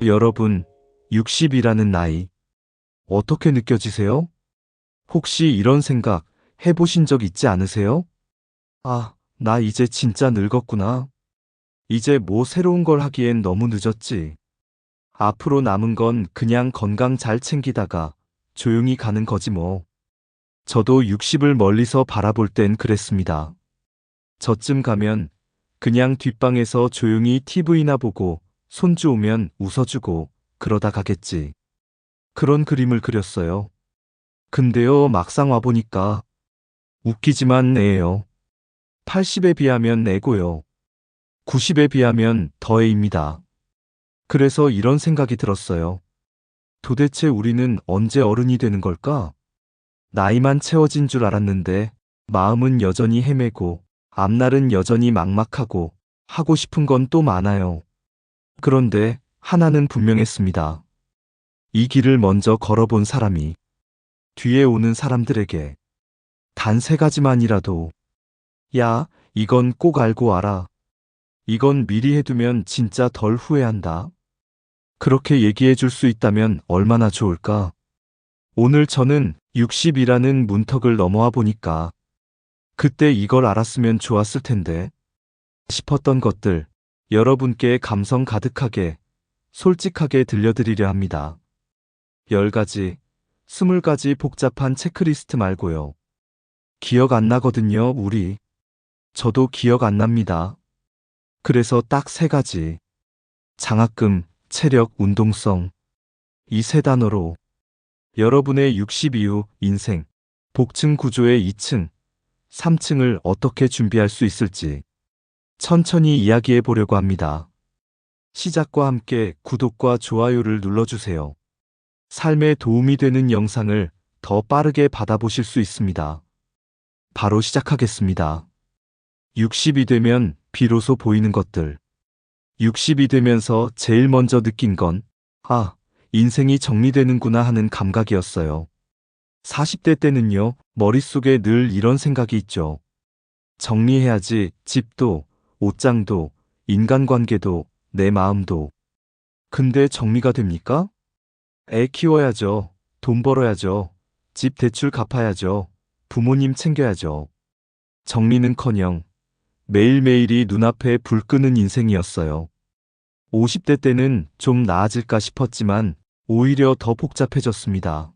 여러분, 60이라는 나이, 어떻게 느껴지세요? 혹시 이런 생각 해보신 적 있지 않으세요? 아, 나 이제 진짜 늙었구나. 이제 뭐 새로운 걸 하기엔 너무 늦었지. 앞으로 남은 건 그냥 건강 잘 챙기다가 조용히 가는 거지 뭐. 저도 60을 멀리서 바라볼 땐 그랬습니다. 저쯤 가면 그냥 뒷방에서 조용히 TV나 보고 손주 오면 웃어주고 그러다 가겠지. 그런 그림을 그렸어요. 근데요, 막상 와보니까 웃기지만 애예요. 80에 비하면 애고요. 90에 비하면 더 애입니다. 그래서 이런 생각이 들었어요. 도대체 우리는 언제 어른이 되는 걸까? 나이만 채워진 줄 알았는데 마음은 여전히 헤매고 앞날은 여전히 막막하고 하고 싶은 건 또 많아요. 그런데 하나는 분명했습니다. 이 길을 먼저 걸어본 사람이 뒤에 오는 사람들에게 단 세 가지만이라도 야, 이건 꼭 알고 와라. 이건 미리 해두면 진짜 덜 후회한다. 그렇게 얘기해 줄 수 있다면 얼마나 좋을까? 오늘 저는 60이라는 문턱을 넘어와 보니까 그때 이걸 알았으면 좋았을 텐데 싶었던 것들 여러분께 감성 가득하게 솔직하게 들려드리려 합니다. 10가지, 20가지 복잡한 체크리스트 말고요. 기억 안 나거든요, 우리. 저도 기억 안 납니다. 그래서 딱 세 가지. 장학금, 체력, 운동성. 이 세 단어로 여러분의 60 이후 인생, 복층 구조의 2층, 3층을 어떻게 준비할 수 있을지 천천히 이야기해 보려고 합니다. 시작과 함께 구독과 좋아요를 눌러주세요. 삶에 도움이 되는 영상을 더 빠르게 받아보실 수 있습니다. 바로 시작하겠습니다. 60이 되면 비로소 보이는 것들. 60이 되면서 제일 먼저 느낀 건, 아, 인생이 정리되는구나 하는 감각이었어요. 40대 때는요, 머릿속에 늘 이런 생각이 있죠. 정리해야지 집도, 옷장도, 인간관계도, 내 마음도. 근데 정리가 됩니까? 애 키워야죠. 돈 벌어야죠. 집 대출 갚아야죠. 부모님 챙겨야죠. 정리는커녕 매일매일이 눈앞에 불 끄는 인생이었어요. 50대 때는 좀 나아질까 싶었지만 오히려 더 복잡해졌습니다.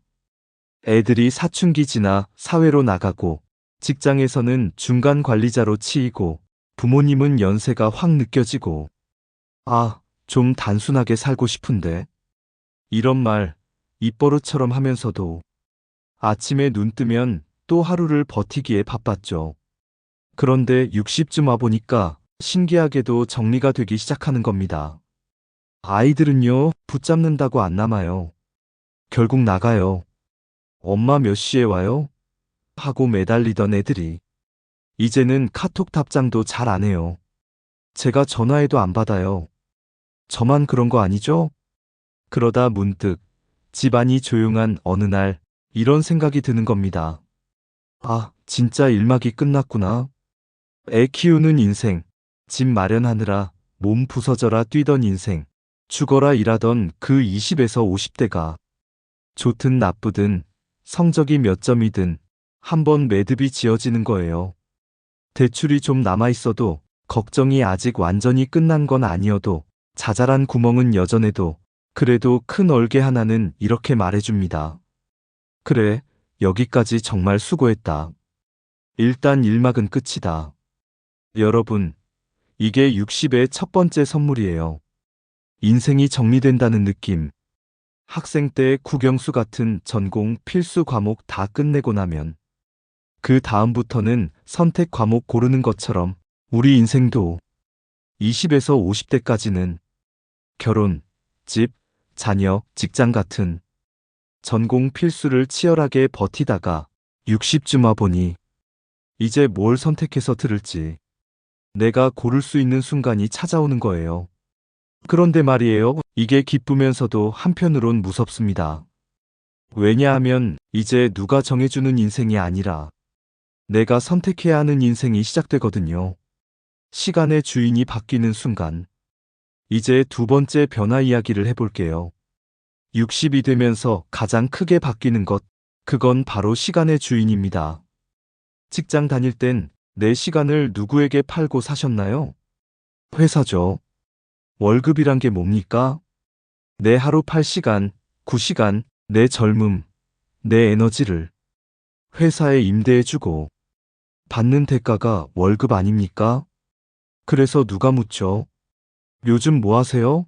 애들이 사춘기 지나 사회로 나가고 직장에서는 중간 관리자로 치이고 부모님은 연세가 확 느껴지고 아, 좀 단순하게 살고 싶은데 이런 말 입버릇처럼 하면서도 아침에 눈 뜨면 또 하루를 버티기에 바빴죠. 그런데 60쯤 와보니까 신기하게도 정리가 되기 시작하는 겁니다. 아이들은요, 붙잡는다고 안 남아요. 결국 나가요. 엄마 몇 시에 와요? 하고 매달리던 애들이 이제는 카톡 답장도 잘 안 해요. 제가 전화해도 안 받아요. 저만 그런 거 아니죠? 그러다 문득 집안이 조용한 어느 날 이런 생각이 드는 겁니다. 아, 진짜 일막이 끝났구나. 애 키우는 인생, 집 마련하느라 몸 부서져라 뛰던 인생, 죽어라 일하던 그 20에서 50대가 좋든 나쁘든 성적이 몇 점이든 한번 매듭이 지어지는 거예요. 대출이 좀 남아있어도 걱정이 아직 완전히 끝난 건 아니어도 자잘한 구멍은 여전해도 그래도 큰 얼개 하나는 이렇게 말해줍니다. 그래, 여기까지 정말 수고했다. 일단 일막은 끝이다. 여러분, 이게 60의 첫 번째 선물이에요. 인생이 정리된다는 느낌. 학생 때 국영수 같은 전공 필수 과목 다 끝내고 나면 그 다음부터는 선택 과목 고르는 것처럼 우리 인생도 20에서 50대까지는 결혼, 집, 자녀, 직장 같은 전공 필수를 치열하게 버티다가 60쯤 와보니 이제 뭘 선택해서 들을지 내가 고를 수 있는 순간이 찾아오는 거예요. 그런데 말이에요. 이게 기쁘면서도 한편으론 무섭습니다. 왜냐하면 이제 누가 정해주는 인생이 아니라 내가 선택해야 하는 인생이 시작되거든요. 시간의 주인이 바뀌는 순간 이제 두 번째 변화 이야기를 해볼게요. 60이 되면서 가장 크게 바뀌는 것, 그건 바로 시간의 주인입니다. 직장 다닐 땐 내 시간을 누구에게 팔고 사셨나요? 회사죠. 월급이란 게 뭡니까? 내 하루 8시간, 9시간, 내 젊음, 내 에너지를 회사에 임대해주고 받는 대가가 월급 아닙니까? 그래서 누가 묻죠? 요즘 뭐 하세요?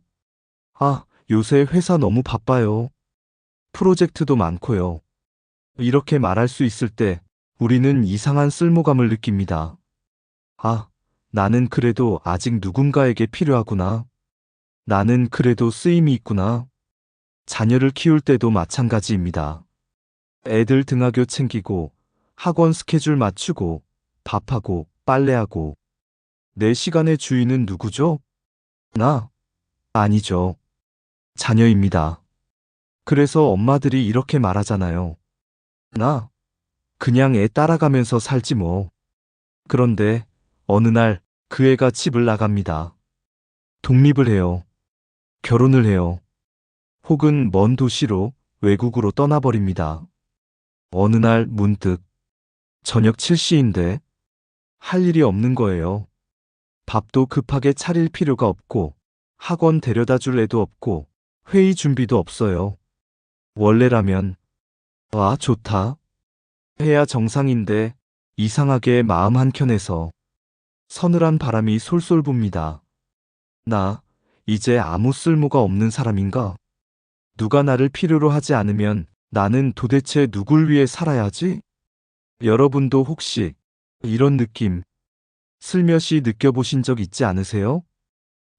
아, 요새 회사 너무 바빠요. 프로젝트도 많고요. 이렇게 말할 수 있을 때 우리는 이상한 쓸모감을 느낍니다. 아, 나는 그래도 아직 누군가에게 필요하구나. 나는 그래도 쓰임이 있구나. 자녀를 키울 때도 마찬가지입니다. 애들 등하교 챙기고 학원 스케줄 맞추고 밥하고 빨래하고 내 시간의 주인은 누구죠? 나? 아니죠. 자녀입니다. 그래서 엄마들이 이렇게 말하잖아요. 나? 그냥 애 따라가면서 살지 뭐. 그런데 어느 날 그 애가 집을 나갑니다. 독립을 해요. 결혼을 해요. 혹은 먼 도시로 외국으로 떠나버립니다. 어느 날 문득 저녁 7시인데 할 일이 없는 거예요. 밥도 급하게 차릴 필요가 없고 학원 데려다 줄 애도 없고 회의 준비도 없어요. 원래라면 와 좋다 해야 정상인데 이상하게 마음 한켠에서 서늘한 바람이 솔솔 붑니다. 나 이제 아무 쓸모가 없는 사람인가? 누가 나를 필요로 하지 않으면 나는 도대체 누굴 위해 살아야 하지? 여러분도 혹시 이런 느낌 슬며시 느껴보신 적 있지 않으세요?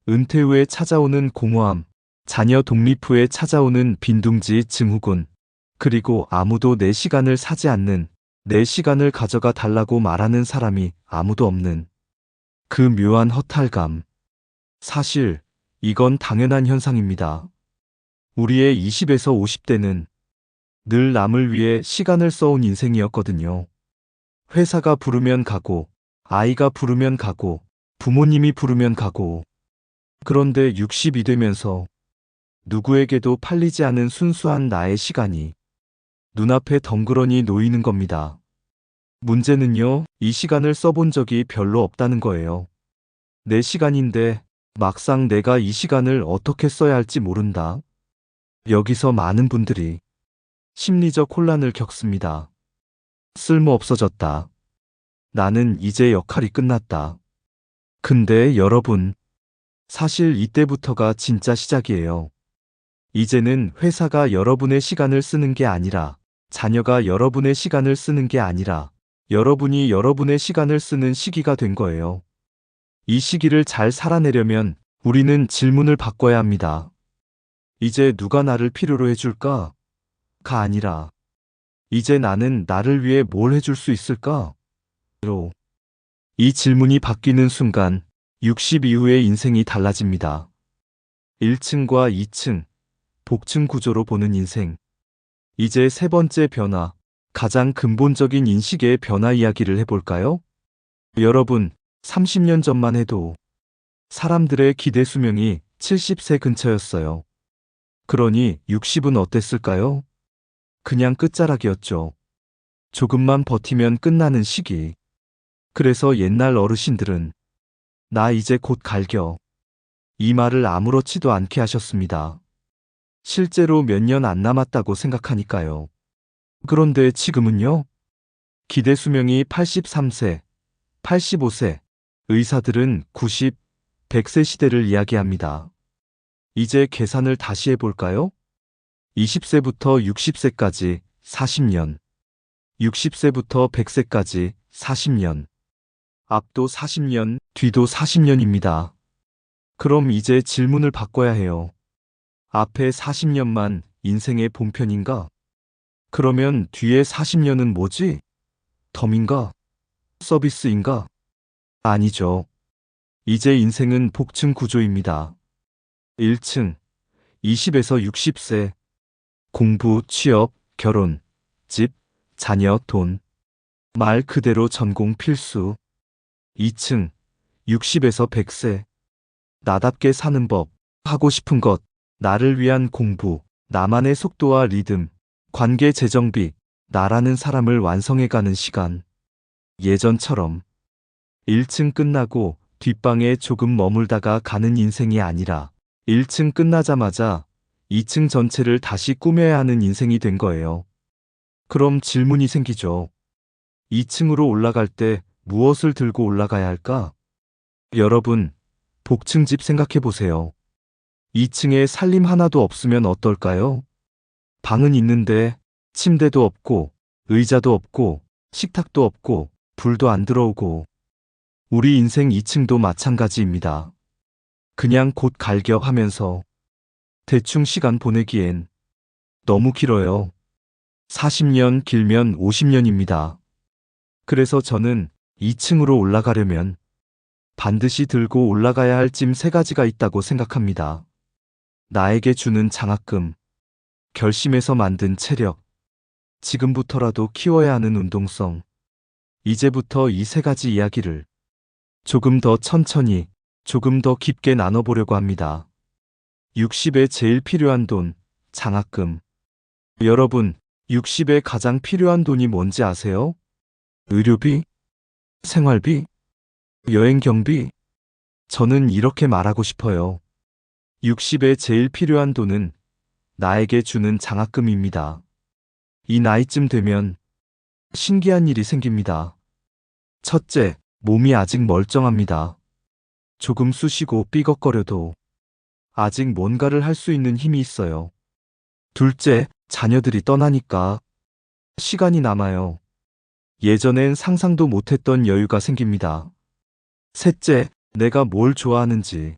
은퇴 후에 찾아오는 공허함, 자녀 독립 후에 찾아오는 빈둥지 증후군, 그리고 아무도 내 시간을 사지 않는, 내 시간을 가져가 달라고 말하는 사람이 아무도 없는 그 묘한 허탈감. 사실 이건 당연한 현상입니다. 우리의 20에서 50대는 늘 남을 위해 시간을 써온 인생이었거든요. 회사가 부르면 가고, 아이가 부르면 가고, 부모님이 부르면 가고. 그런데 60이 되면서 누구에게도 팔리지 않은 순수한 나의 시간이 눈앞에 덩그러니 놓이는 겁니다. 문제는요, 이 시간을 써본 적이 별로 없다는 거예요. 내 시간인데 막상 내가 이 시간을 어떻게 써야 할지 모른다. 여기서 많은 분들이 심리적 혼란을 겪습니다. 쓸모 없어졌다. 나는 이제 역할이 끝났다. 근데 여러분, 사실 이때부터가 진짜 시작이에요. 이제는 회사가 여러분의 시간을 쓰는 게 아니라, 자녀가 여러분의 시간을 쓰는 게 아니라, 여러분이 여러분의 시간을 쓰는 시기가 된 거예요. 이 시기를 잘 살아내려면 우리는 질문을 바꿔야 합니다. 이제 누가 나를 필요로 해줄까? 가 아니라, 이제 나는 나를 위해 뭘 해줄 수 있을까? 로. 이 질문이 바뀌는 순간 60 이후의 인생이 달라집니다. 1층과 2층, 복층 구조로 보는 인생. 이제 세 번째 변화, 가장 근본적인 인식의 변화 이야기를 해볼까요? 여러분, 30년 전만 해도 사람들의 기대 수명이 70세 근처였어요. 그러니 60은 어땠을까요? 그냥 끝자락이었죠. 조금만 버티면 끝나는 시기. 그래서 옛날 어르신들은 나 이제 곧 갈겨. 이 말을 아무렇지도 않게 하셨습니다. 실제로 몇 년 안 남았다고 생각하니까요. 그런데 지금은요? 기대 수명이 83세, 85세, 의사들은 90, 100세 시대를 이야기합니다. 이제 계산을 다시 해볼까요? 20세부터 60세까지 40년, 60세부터 100세까지 40년, 앞도 40년, 뒤도 40년입니다. 그럼 이제 질문을 바꿔야 해요. 앞에 40년만 인생의 본편인가? 그러면 뒤에 40년은 뭐지? 덤인가? 서비스인가? 아니죠. 이제 인생은 복층 구조입니다. 1층, 20에서 60세, 공부, 취업, 결혼, 집, 자녀, 돈. 말 그대로 전공 필수. 2층, 60에서 100세, 나답게 사는 법, 하고 싶은 것, 나를 위한 공부, 나만의 속도와 리듬, 관계 재정비, 나라는 사람을 완성해가는 시간. 예전처럼 1층 끝나고 뒷방에 조금 머물다가 가는 인생이 아니라 1층 끝나자마자 2층 전체를 다시 꾸며야 하는 인생이 된 거예요. 그럼 질문이 생기죠. 2층으로 올라갈 때 무엇을 들고 올라가야 할까? 여러분, 복층집 생각해 보세요. 2층에 살림 하나도 없으면 어떨까요? 방은 있는데 침대도 없고 의자도 없고 식탁도 없고 불도 안 들어오고 우리 인생 2층도 마찬가지입니다. 그냥 곧 갈겨하면서 대충 시간 보내기엔 너무 길어요. 40년 길면 50년입니다. 그래서 저는 2층으로 올라가려면 반드시 들고 올라가야 할 짐 3가지가 있다고 생각합니다. 나에게 주는 장학금, 결심해서 만든 체력, 지금부터라도 키워야 하는 운동성. 이제부터 이 3가지 이야기를 조금 더 천천히, 조금 더 깊게 나눠보려고 합니다. 60에 제일 필요한 돈, 장학금. 여러분, 60에 가장 필요한 돈이 뭔지 아세요? 의료비? 생활비? 여행 경비? 저는 이렇게 말하고 싶어요. 60에 제일 필요한 돈은 나에게 주는 장학금입니다. 이 나이쯤 되면 신기한 일이 생깁니다. 첫째, 몸이 아직 멀쩡합니다. 조금 쑤시고 삐걱거려도 아직 뭔가를 할 수 있는 힘이 있어요. 둘째, 자녀들이 떠나니까 시간이 남아요. 예전엔 상상도 못했던 여유가 생깁니다. 셋째, 내가 뭘 좋아하는지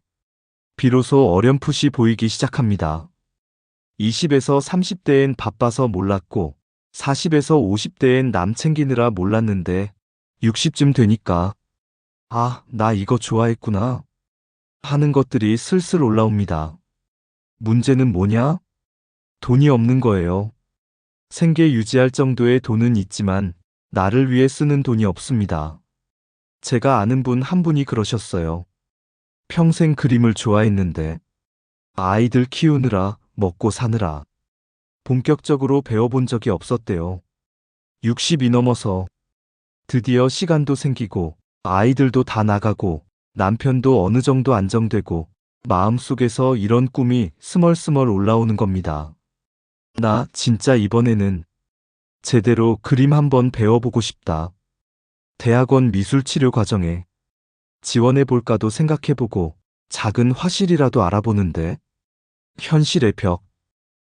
비로소 어렴풋이 보이기 시작합니다. 20에서 30대엔 바빠서 몰랐고 40에서 50대엔 남 챙기느라 몰랐는데 60쯤 되니까 아, 나 이거 좋아했구나 하는 것들이 슬슬 올라옵니다. 문제는 뭐냐? 돈이 없는 거예요. 생계 유지할 정도의 돈은 있지만 나를 위해 쓰는 돈이 없습니다. 제가 아는 분 한 분이 그러셨어요. 평생 그림을 좋아했는데 아이들 키우느라 먹고 사느라 본격적으로 배워본 적이 없었대요. 60이 넘어서 드디어 시간도 생기고 아이들도 다 나가고 남편도 어느 정도 안정되고 마음속에서 이런 꿈이 스멀스멀 올라오는 겁니다. 나 진짜 이번에는 제대로 그림 한번 배워보고 싶다. 대학원 미술치료 과정에 지원해볼까도 생각해보고 작은 화실이라도 알아보는데 현실의 벽,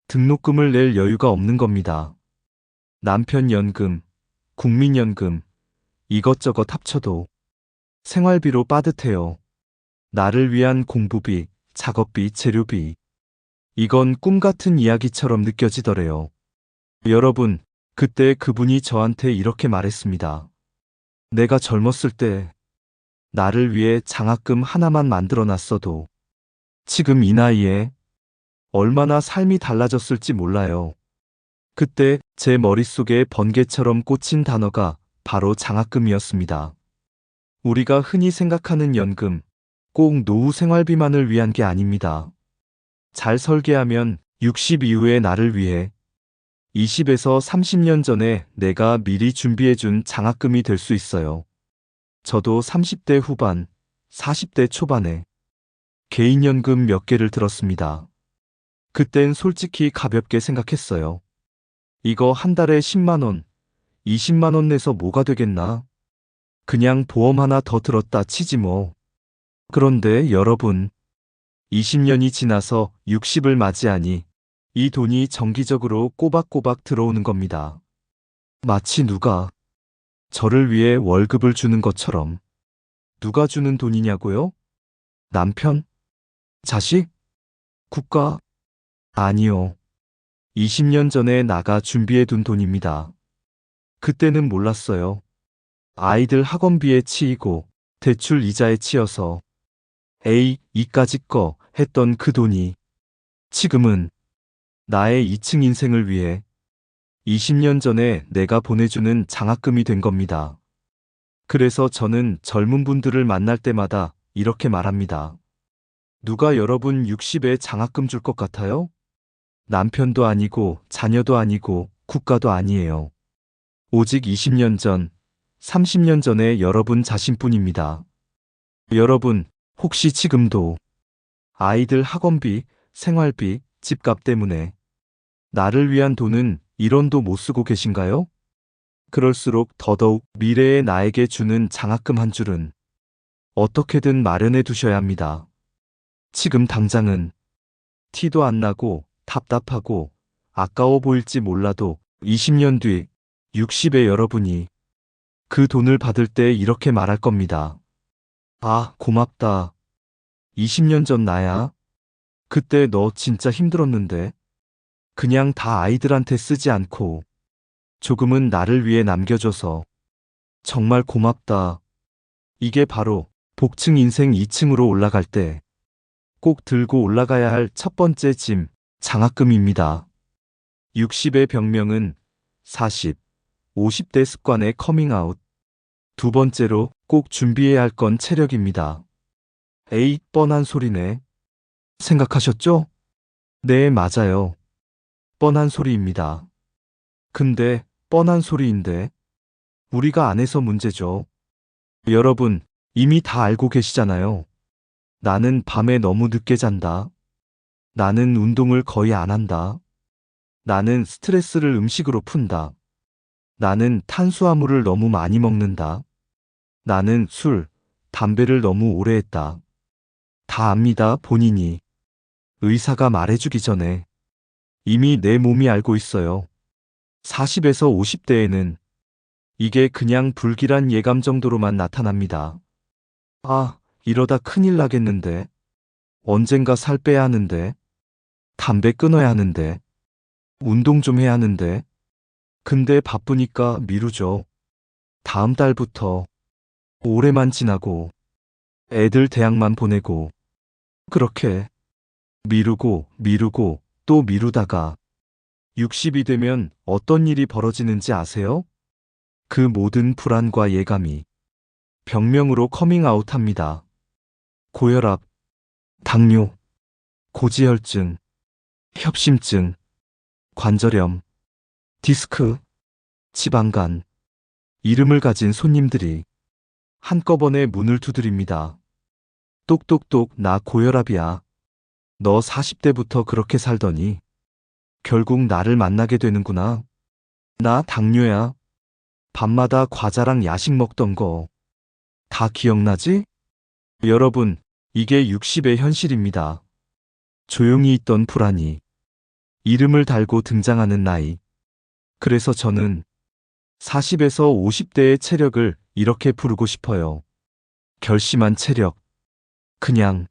등록금을 낼 여유가 없는 겁니다. 남편 연금, 국민연금, 이것저것 합쳐도 생활비로 빠듯해요. 나를 위한 공부비, 작업비, 재료비. 이건 꿈 같은 이야기처럼 느껴지더래요. 여러분, 그때 그분이 저한테 이렇게 말했습니다. 내가 젊었을 때 나를 위해 장학금 하나만 만들어 놨어도 지금 이 나이에 얼마나 삶이 달라졌을지 몰라요. 그때 제 머릿속에 번개처럼 꽂힌 단어가 바로 장학금이었습니다. 우리가 흔히 생각하는 연금, 꼭 노후 생활비만을 위한 게 아닙니다. 잘 설계하면 60 이후의 나를 위해 20에서 30년 전에 내가 미리 준비해준 장학금이 될 수 있어요. 저도 30대 후반, 40대 초반에 개인연금 몇 개를 들었습니다. 그땐 솔직히 가볍게 생각했어요. 이거 한 달에 10만 원, 20만 원 내서 뭐가 되겠나? 그냥 보험 하나 더 들었다 치지 뭐. 그런데 여러분, 20년이 지나서 60을 맞이하니 이 돈이 정기적으로 꼬박꼬박 들어오는 겁니다. 마치 누가 저를 위해 월급을 주는 것처럼. 누가 주는 돈이냐고요? 남편? 자식? 국가? 아니요. 20년 전에 나가 준비해둔 돈입니다. 그때는 몰랐어요. 아이들 학원비에 치이고 대출 이자에 치여서 A, 이까짓 거 했던 그 돈이 지금은 나의 2층 인생을 위해 20년 전에 내가 보내주는 장학금이 된 겁니다. 그래서 저는 젊은 분들을 만날 때마다 이렇게 말합니다. 누가 여러분 60에 장학금 줄 것 같아요? 남편도 아니고 자녀도 아니고 국가도 아니에요. 오직 20년 전, 30년 전의 여러분 자신뿐입니다. 여러분, 혹시 지금도 아이들 학원비, 생활비, 집값 때문에 나를 위한 돈은 1원도 못 쓰고 계신가요? 그럴수록 더더욱 미래의 나에게 주는 장학금 한 줄은 어떻게든 마련해 두셔야 합니다. 지금 당장은 티도 안 나고 답답하고 아까워 보일지 몰라도 20년 뒤 60의 여러분이 그 돈을 받을 때 이렇게 말할 겁니다. 아, 고맙다. 20년 전 나야. 그때 너 진짜 힘들었는데. 그냥 다 아이들한테 쓰지 않고 조금은 나를 위해 남겨줘서 정말 고맙다. 이게 바로 복층 인생 2층으로 올라갈 때 꼭 들고 올라가야 할 첫 번째 짐, 장학금입니다. 60의 병명은 40, 50대 습관의 커밍아웃. 두 번째로 꼭 준비해야 할 건 체력입니다. 에이, 뻔한 소리네. 생각하셨죠? 네, 맞아요. 뻔한 소리입니다. 근데 뻔한 소리인데 우리가 안 해서 문제죠. 여러분, 이미 다 알고 계시잖아요. 나는 밤에 너무 늦게 잔다. 나는 운동을 거의 안 한다. 나는 스트레스를 음식으로 푼다. 나는 탄수화물을 너무 많이 먹는다. 나는 술, 담배를 너무 오래 했다. 다 압니다, 본인이. 의사가 말해주기 전에 이미 내 몸이 알고 있어요. 40에서 50대에는 이게 그냥 불길한 예감 정도로만 나타납니다. 아, 이러다 큰일 나겠는데. 언젠가 살 빼야 하는데. 담배 끊어야 하는데. 운동 좀 해야 하는데. 근데 바쁘니까 미루죠. 다음 달부터. 올해만 지나고. 애들 대학만 보내고. 그렇게 미루고 미루고 또 미루다가 60이 되면 어떤 일이 벌어지는지 아세요? 그 모든 불안과 예감이 병명으로 커밍아웃합니다. 고혈압, 당뇨, 고지혈증, 협심증, 관절염, 디스크, 지방간, 이름을 가진 손님들이 한꺼번에 문을 두드립니다. 똑똑똑, 나 고혈압이야. 너 40대부터 그렇게 살더니 결국 나를 만나게 되는구나. 나 당뇨야. 밤마다 과자랑 야식 먹던 거 다 기억나지? 여러분, 이게 60의 현실입니다. 조용히 있던 불안이 이름을 달고 등장하는 나이. 그래서 저는 40에서 50대의 체력을 이렇게 부르고 싶어요. 결심한 체력. 그냥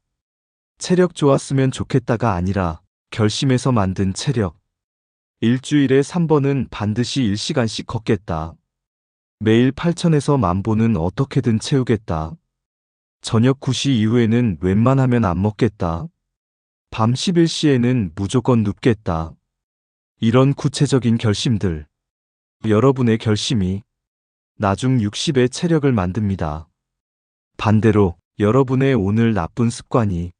체력 좋았으면 좋겠다가 아니라 결심해서 만든 체력. 일주일에 3번은 반드시 1시간씩 걷겠다. 매일 8천에서 10,000보는 어떻게든 채우겠다. 저녁 9시 이후에는 웬만하면 안 먹겠다. 밤 11시에는 무조건 눕겠다. 이런 구체적인 결심들. 여러분의 결심이 나중 60의 체력을 만듭니다. 반대로 여러분의 오늘 나쁜 습관이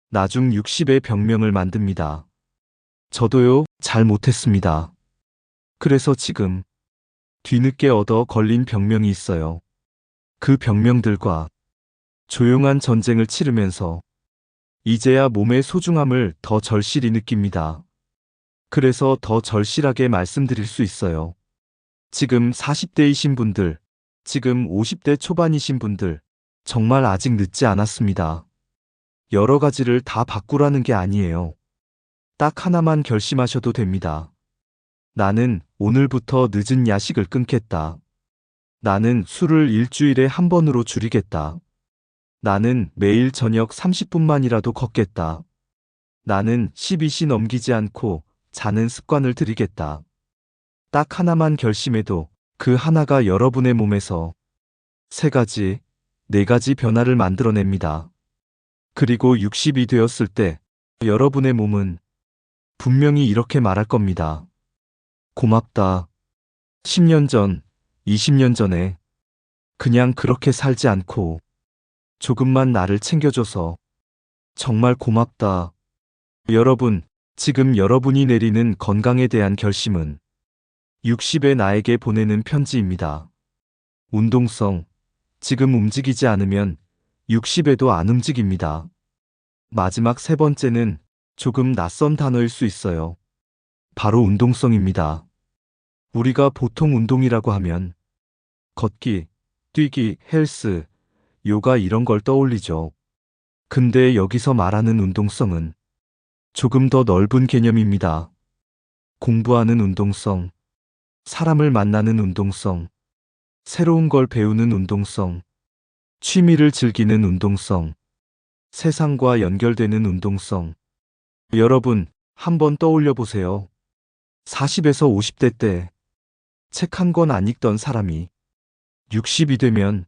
나중 60의 병명을 만듭니다. 저도요, 잘 못했습니다. 그래서 지금 뒤늦게 얻어 걸린 병명이 있어요. 그 병명들과 조용한 전쟁을 치르면서 이제야 몸의 소중함을 더 절실히 느낍니다. 그래서 더 절실하게 말씀드릴 수 있어요. 지금 40대이신 분들, 지금 50대 초반이신 분들, 정말 아직 늦지 않았습니다. 여러 가지를 다 바꾸라는 게 아니에요. 딱 하나만 결심하셔도 됩니다. 나는 오늘부터 늦은 야식을 끊겠다. 나는 술을 일주일에 한 번으로 줄이겠다. 나는 매일 저녁 30분만이라도 걷겠다. 나는 12시 넘기지 않고 자는 습관을 들이겠다. 딱 하나만 결심해도 그 하나가 여러분의 몸에서 3가지, 4가지 변화를 만들어냅니다. 그리고 60이 되었을 때 여러분의 몸은 분명히 이렇게 말할 겁니다. 고맙다. 10년 전, 20년 전에 그냥 그렇게 살지 않고 조금만 나를 챙겨줘서 정말 고맙다. 여러분, 지금 여러분이 내리는 건강에 대한 결심은 60의 나에게 보내는 편지입니다. 운동성. 지금 움직이지 않으면 60에도 안 움직입니다. 마지막 세 번째는 조금 낯선 단어일 수 있어요. 바로 운동성입니다. 우리가 보통 운동이라고 하면 걷기, 뛰기, 헬스, 요가 이런 걸 떠올리죠. 근데 여기서 말하는 운동성은 조금 더 넓은 개념입니다. 공부하는 운동성, 사람을 만나는 운동성, 새로운 걸 배우는 운동성, 취미를 즐기는 운동성, 세상과 연결되는 운동성. 여러분, 한번 떠올려 보세요. 40에서 50대 때 책 한 권 안 읽던 사람이 60이 되면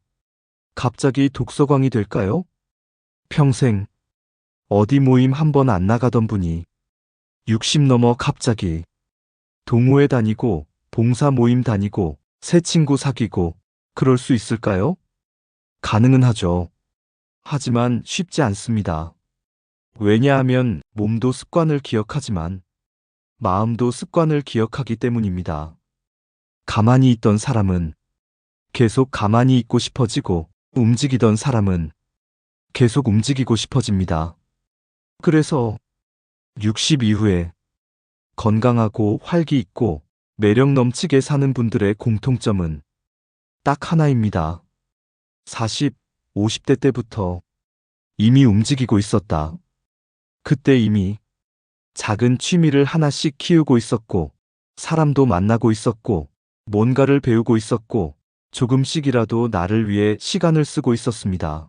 갑자기 독서광이 될까요? 평생 어디 모임 한 번 안 나가던 분이 60 넘어 갑자기 동호회 다니고 봉사 모임 다니고 새 친구 사귀고 그럴 수 있을까요? 가능은 하죠. 하지만 쉽지 않습니다. 왜냐하면 몸도 습관을 기억하지만 마음도 습관을 기억하기 때문입니다. 가만히 있던 사람은 계속 가만히 있고 싶어지고 움직이던 사람은 계속 움직이고 싶어집니다. 그래서 60 이후에 건강하고 활기 있고 매력 넘치게 사는 분들의 공통점은 딱 하나입니다. 40, 50대 때부터 이미 움직이고 있었다. 그때 이미 작은 취미를 하나씩 키우고 있었고, 사람도 만나고 있었고, 뭔가를 배우고 있었고, 조금씩이라도 나를 위해 시간을 쓰고 있었습니다.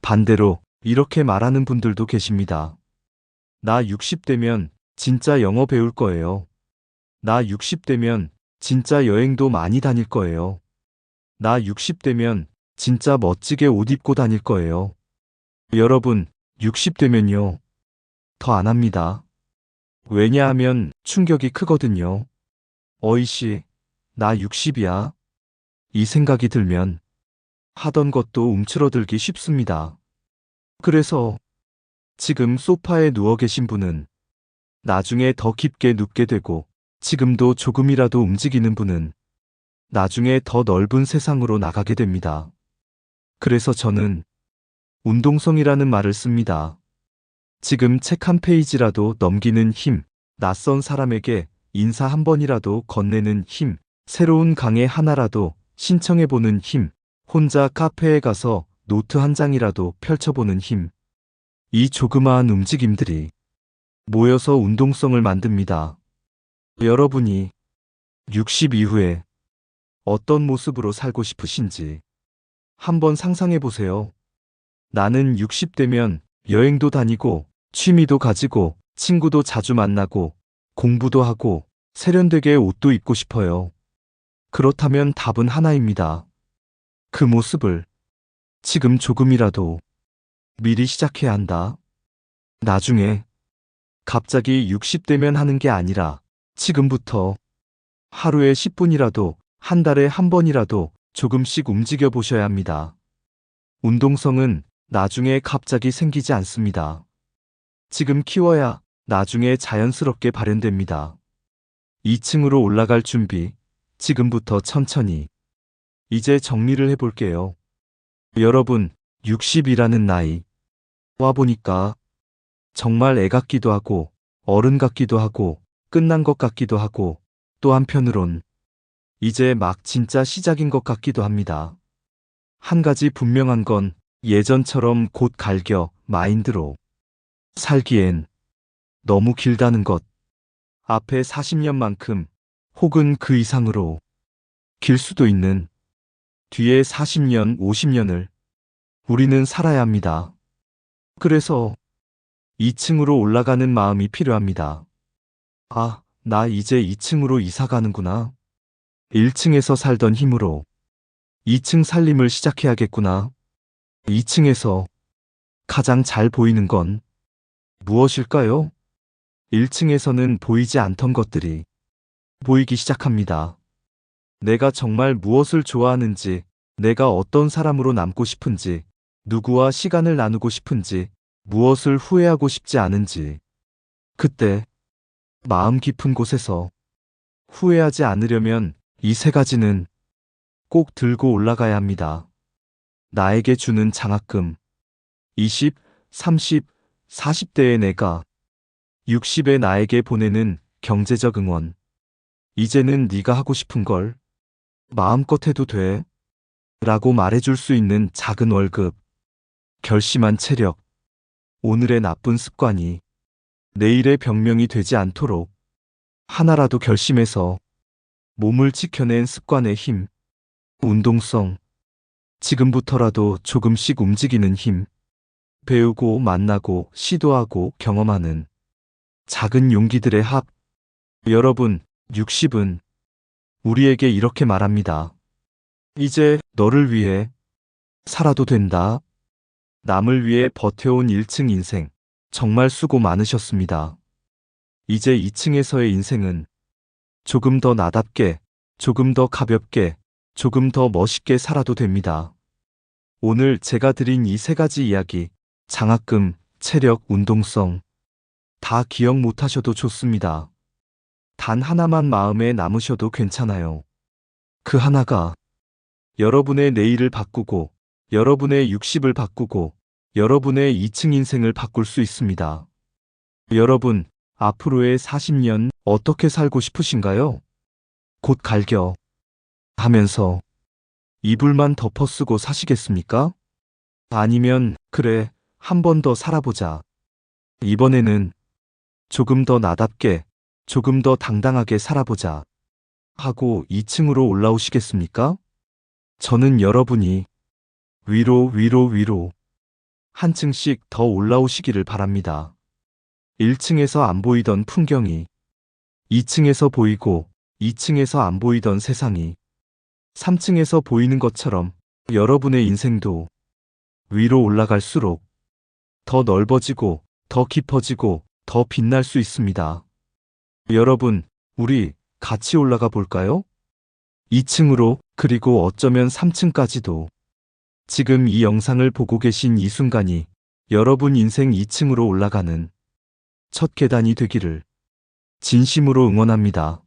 반대로 이렇게 말하는 분들도 계십니다. 나 60대면 진짜 영어 배울 거예요. 나 60대면 진짜 여행도 많이 다닐 거예요. 나 60대면 진짜 멋지게 옷 입고 다닐 거예요. 여러분, 60대면요. 더 안 합니다. 왜냐하면 충격이 크거든요. 어이씨, 나 60이야. 이 생각이 들면 하던 것도 움츠러들기 쉽습니다. 그래서 지금 소파에 누워 계신 분은 나중에 더 깊게 눕게 되고, 지금도 조금이라도 움직이는 분은 나중에 더 넓은 세상으로 나가게 됩니다. 그래서 저는 운동성이라는 말을 씁니다. 지금 책 한 페이지라도 넘기는 힘, 낯선 사람에게 인사 한 번이라도 건네는 힘, 새로운 강의 하나라도 신청해보는 힘, 혼자 카페에 가서 노트 한 장이라도 펼쳐보는 힘. 이 조그마한 움직임들이 모여서 운동성을 만듭니다. 여러분이 60 이후에 어떤 모습으로 살고 싶으신지 한번 상상해 보세요. 나는 60대면 여행도 다니고 취미도 가지고 친구도 자주 만나고 공부도 하고 세련되게 옷도 입고 싶어요. 그렇다면 답은 하나입니다. 그 모습을 지금 조금이라도 미리 시작해야 한다. 나중에 갑자기 60대면 하는 게 아니라 지금부터 하루에 10분이라도 한 달에 한 번이라도 조금씩 움직여 보셔야 합니다. 운동성은 나중에 갑자기 생기지 않습니다. 지금 키워야 나중에 자연스럽게 발현됩니다. 2층으로 올라갈 준비, 지금부터 천천히. 이제 정리를 해볼게요. 여러분, 60이라는 나이. 와보니까 정말 애 같기도 하고, 어른 같기도 하고, 끝난 것 같기도 하고, 또 한편으론 이제 막 진짜 시작인 것 같기도 합니다. 한 가지 분명한 건 예전처럼 곧 갈겨 마인드로 살기엔 너무 길다는 것. 앞에 40년만큼 혹은 그 이상으로 길 수도 있는 뒤에 40년, 50년을 우리는 살아야 합니다. 그래서 2층으로 올라가는 마음이 필요합니다. 아, 나 이제 2층으로 이사 가는구나. 1층에서 살던 힘으로 2층 살림을 시작해야겠구나. 2층에서 가장 잘 보이는 건 무엇일까요? 1층에서는 보이지 않던 것들이 보이기 시작합니다. 내가 정말 무엇을 좋아하는지, 내가 어떤 사람으로 남고 싶은지, 누구와 시간을 나누고 싶은지, 무엇을 후회하고 싶지 않은지. 그때 마음 깊은 곳에서 후회하지 않으려면 이 세 가지는 꼭 들고 올라가야 합니다. 나에게 주는 장학금. 20, 30, 40대의 내가 60의 나에게 보내는 경제적 응원. 이제는 네가 하고 싶은 걸 마음껏 해도 돼. 라고 말해줄 수 있는 작은 월급. 결심한 체력. 오늘의 나쁜 습관이 내일의 병명이 되지 않도록 하나라도 결심해서 몸을 지켜낸 습관의 힘. 운동성. 지금부터라도 조금씩 움직이는 힘. 배우고 만나고 시도하고 경험하는 작은 용기들의 합. 여러분, 60은 우리에게 이렇게 말합니다. 이제 너를 위해 살아도 된다. 남을 위해 버텨온 1층 인생. 정말 수고 많으셨습니다. 이제 2층에서의 인생은 조금 더 나답게, 조금 더 가볍게, 조금 더 멋있게 살아도 됩니다. 오늘 제가 드린 이 세 가지 이야기, 장학금, 체력, 운동성, 다 기억 못하셔도 좋습니다. 단 하나만 마음에 남으셔도 괜찮아요. 그 하나가 여러분의 내일을 바꾸고, 여러분의 60을 바꾸고, 여러분의 2층 인생을 바꿀 수 있습니다. 여러분, 앞으로의 40년 어떻게 살고 싶으신가요? 곧 갈겨 하면서 이불만 덮어쓰고 사시겠습니까? 아니면, 그래, 한 번 더 살아보자. 이번에는 조금 더 나답게, 조금 더 당당하게 살아보자. 하고 2층으로 올라오시겠습니까? 저는 여러분이 위로 한 층씩 더 올라오시기를 바랍니다. 1층에서 안 보이던 풍경이 2층에서 보이고 2층에서 안 보이던 세상이 3층에서 보이는 것처럼 여러분의 인생도 위로 올라갈수록 더 넓어지고 더 깊어지고 더 빛날 수 있습니다. 여러분, 우리 같이 올라가 볼까요? 2층으로, 그리고 어쩌면 3층까지도. 지금 이 영상을 보고 계신 이 순간이 여러분 인생 2층으로 올라가는 첫 계단이 되기를 진심으로 응원합니다.